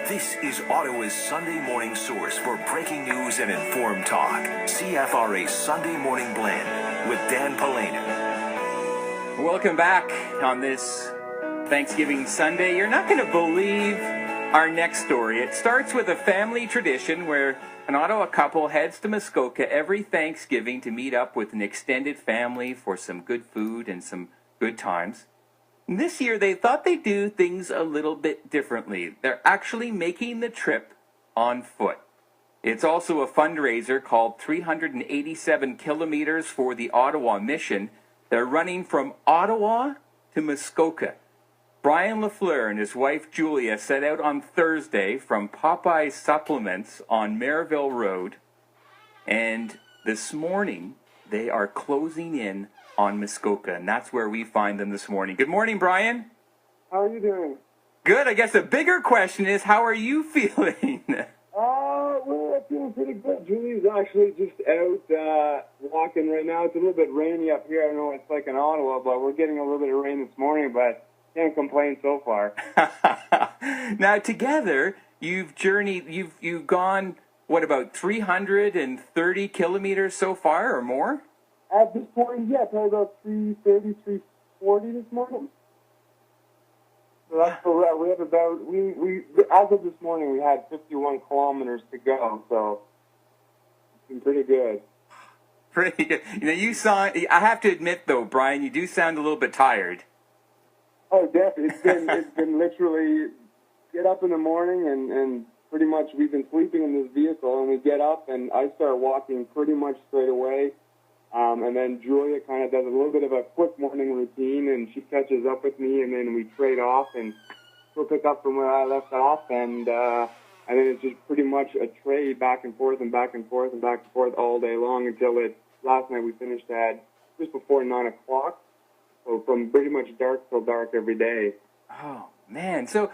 This is Ottawa's Sunday morning source for breaking news and informed talk. CFRA Sunday Morning Blend with Dan Polina. Welcome back on this Thanksgiving Sunday. You're not going to believe our next story. It starts with a family tradition where an Ottawa couple heads to Muskoka every Thanksgiving to meet up with an extended family for some good food and some good times. This year, they thought they'd do things a little bit differently. They're actually making the trip on foot. It's also a fundraiser called 387 Kilometers for the Ottawa Mission. They're running from Ottawa to Muskoka. Brian Lafleur and his wife Julia set out on Thursday from Popeye Supplements on Merivale Road. And this morning, they are closing in on Muskoka, and that's where we find them this morning. Good morning, Brian. How are you doing? Good. I guess the bigger question is, how are you feeling? We're feeling pretty good. Julie's actually just out walking right now. It's a little bit rainy up here. I know it's like in Ottawa, but we're getting a little bit of rain this morning, but can't complain so far. Now, together, you've gone, what, about 330 kilometers so far or more? At this point, yeah, probably about 330, 340 this morning. So that's where we have about, as of this morning, we had 51 kilometers to go, so it's been pretty good. Pretty good. I have to admit, though, Brian, you do sound a little bit tired. Oh, definitely. It's been literally get up in the morning and pretty much we've been sleeping in this vehicle, and we get up and I start walking pretty much straight away. And then Julia kind of does a little bit of a quick morning routine, and she catches up with me, and then we trade off, and we'll pick up from where I left off, and then it's just pretty much a trade back and forth and back and forth and back and forth all day long until last night we finished at just before 9 o'clock, so from pretty much dark till dark every day. Oh, man. So,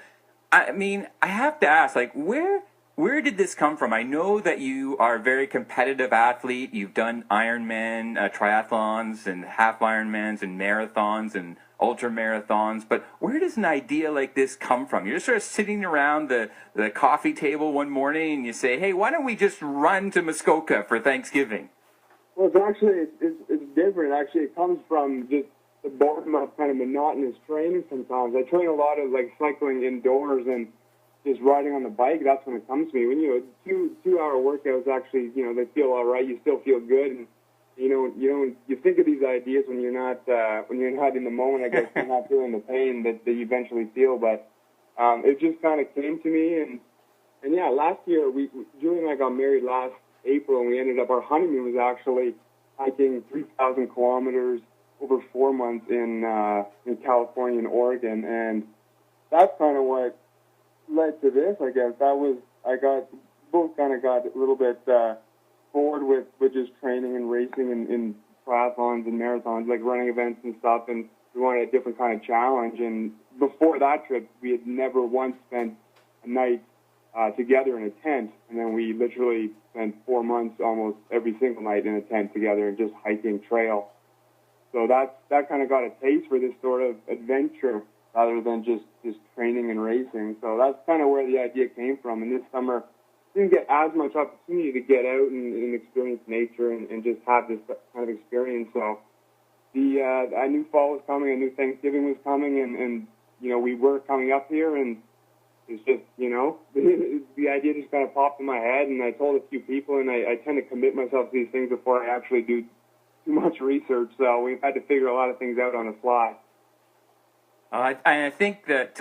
I mean, I have to ask, like, where did this come from? I know that you are a very competitive athlete. You've done Ironman triathlons and half Ironmans and marathons and ultra marathons. But where does an idea like this come from? You're just sort of sitting around the coffee table one morning and you say, hey, why don't we just run to Muskoka for Thanksgiving? Well, it's different. Actually, it comes from just the boredom of kind of monotonous training sometimes. I train a lot of like cycling indoors and just riding on the bike. That's when it comes to me. When two-hour workouts actually, they feel all right. You still feel good, and you think of these ideas when you're not in the moment. I guess you're not feeling the pain that you eventually feel. But it just kind of came to me, and yeah, last year Julie and I got married last April, and we ended up our honeymoon was actually hiking 3,000 kilometers over 4 months in California and Oregon, and that's kind of what led to this, I guess. Both kind of got a little bit bored with just training and racing in triathlons and marathons, like running events and stuff, and we wanted a different kind of challenge. And before that trip, we had never once spent a night together in a tent, and then we literally spent 4 months almost every single night in a tent together and just hiking trail. So that kind of got a taste for this sort of adventure rather than just training and racing. So that's kind of where the idea came from. And this summer, didn't get as much opportunity to get out and experience nature and just have this kind of experience. So I knew fall was coming, I knew Thanksgiving was coming, and we were coming up here, and it's just, the idea just kind of popped in my head, and I told a few people, and I tend to commit myself to these things before I actually do too much research. So we've had to figure a lot of things out on the fly. I think that,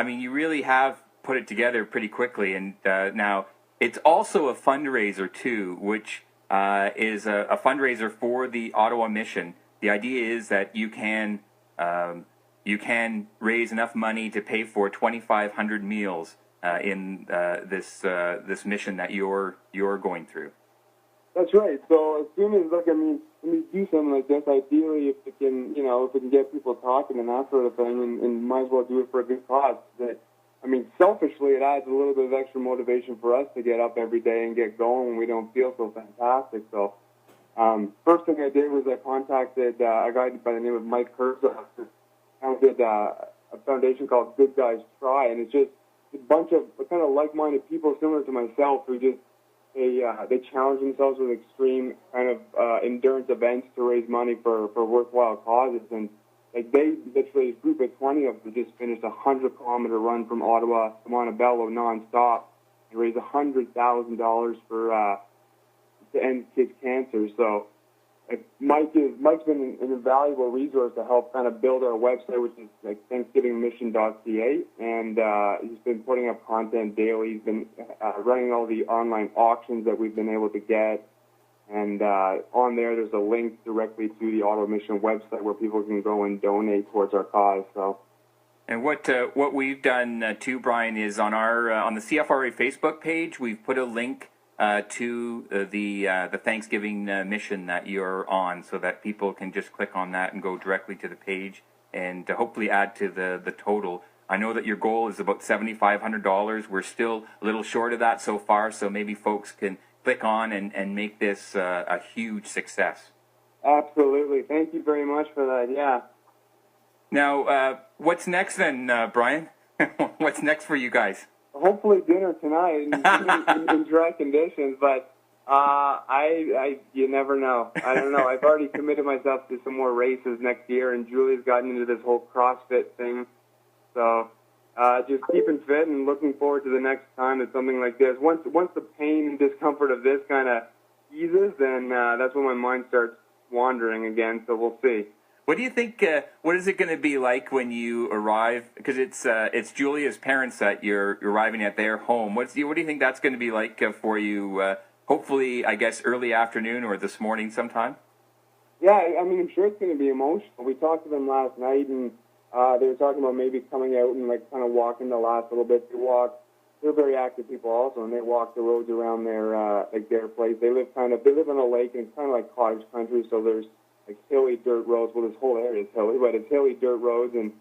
you really have put it together pretty quickly. And now it's also a fundraiser, too, which is a fundraiser for the Ottawa Mission. The idea is that you can raise enough money to pay for 2,500 meals in this mission that you're going through. That's right. So as soon as, when we do something like this, ideally, if we can get people talking and that sort of thing, and might as well do it for a good cause. Selfishly, it adds a little bit of extra motivation for us to get up every day and get going when we don't feel so fantastic. So first thing I did was I contacted a guy by the name of Mike Herzog, who founded a foundation called Good Guys Try, and it's just a bunch of kind of like-minded people similar to myself who just they challenge themselves with extreme kind of endurance events to raise money for worthwhile causes. And like they literally, a group of 20 of them just finished a 100-kilometer run from Ottawa to Montebello nonstop and raised $100,000 for to end kids' cancer. So Mike's been an invaluable resource to help kind of build our website, which is like thanksgivingmission.ca, and he's been putting up content daily. He's been running all the online auctions that we've been able to get, and on there's a link directly to the Ottawa Mission website where people can go and donate towards our cause. So. And what we've done too, Brian, is on our on the CFRA Facebook page, we've put a link to the Thanksgiving mission that you're on, so that people can just click on that and go directly to the page and hopefully add to the total. I know that your goal is about $7,500. We're still a little short of that so far, so maybe folks can click on and make this a huge success. Absolutely. Thank you very much for that. Yeah. Now, what's next then, Brian? What's next for you guys? Hopefully dinner tonight in dry conditions, but you never know. I don't know. I've already committed myself to some more races next year, and Julia's gotten into this whole CrossFit thing. So just keeping fit and looking forward to the next time that something like this. Once the pain and discomfort of this kind of eases, then that's when my mind starts wandering again. So we'll see. What do you think? What is it going to be like when you arrive? Because it's Julia's parents that you're arriving at their home. What do you think that's going to be like for you? Hopefully, I guess early afternoon or this morning sometime. Yeah, I mean, I'm sure it's going to be emotional. We talked to them last night, and they were talking about maybe coming out and like kind of walking the last little bit. They're very active people also, and they walk the roads around their place. They live on a lake, and it's kind of like cottage country, so there's like hilly dirt roads. Well, this whole area is hilly, but it's hilly dirt roads, and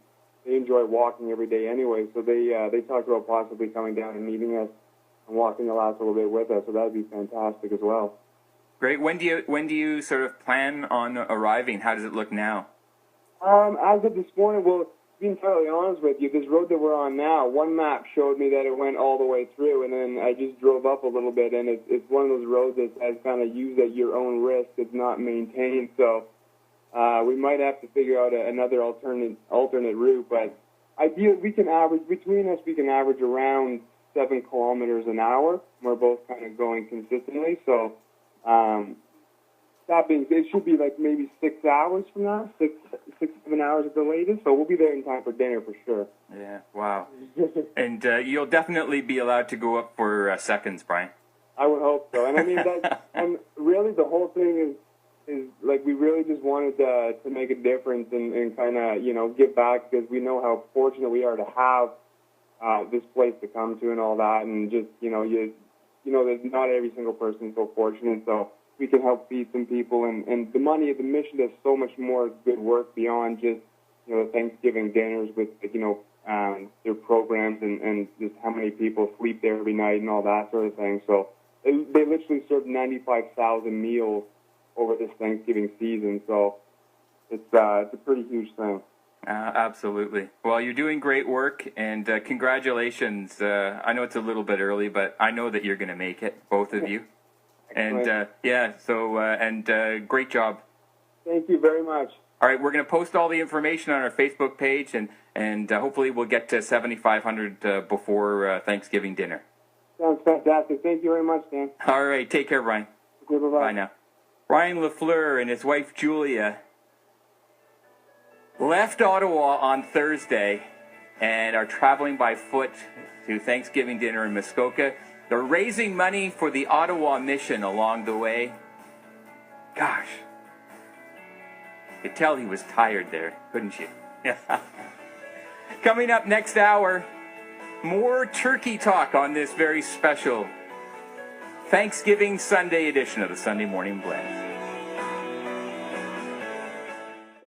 they enjoy walking every day anyway. So they talked about possibly coming down and meeting us and walking the last little bit with us. So that would be fantastic as well. Great. When do you sort of plan on arriving? How does it look now? As of this morning, well, to be entirely honest with you, this road that we're on now, one map showed me that it went all the way through, and then I just drove up a little bit, and it's one of those roads that has kind of used at your own risk. It's not maintained, so we might have to figure out another alternate route. But ideally, we can average around 7 kilometers an hour. We're both kind of going consistently, so. That being said, it should be like maybe 6 hours from now, 7 hours at the latest. So we'll be there in time for dinner for sure. Yeah, wow. And you'll definitely be allowed to go up for seconds, Brian. I would hope so. And I mean, and really the whole thing is like we really just wanted to make a difference and kind of, give back, because we know how fortunate we are to have this place to come to and all that. And just, there's not every single person is so fortunate. So we can help feed some people, and the money of the mission does so much more good work beyond just, the Thanksgiving dinners with, their programs and just how many people sleep there every night and all that sort of thing. So they literally serve 95,000 meals over this Thanksgiving season. So it's a pretty huge thing. Absolutely. Well, you're doing great work, and congratulations. I know it's a little bit early, but I know that you're going to make it, both of you. And great job. Thank you very much. All right, we're going to post all the information on our Facebook page, and hopefully we'll get to 7,500 before Thanksgiving dinner. Sounds fantastic. Thank you very much, Dan. All right, take care, Brian. Okay, bye-bye. Bye now. Brian Lafleur and his wife Julia left Ottawa on Thursday and are traveling by foot to Thanksgiving dinner in Muskoka. They're raising money for the Ottawa Mission along the way. Gosh, you could tell he was tired there, couldn't you? Coming up next hour, more turkey talk on this very special Thanksgiving Sunday edition of the Sunday Morning Blend.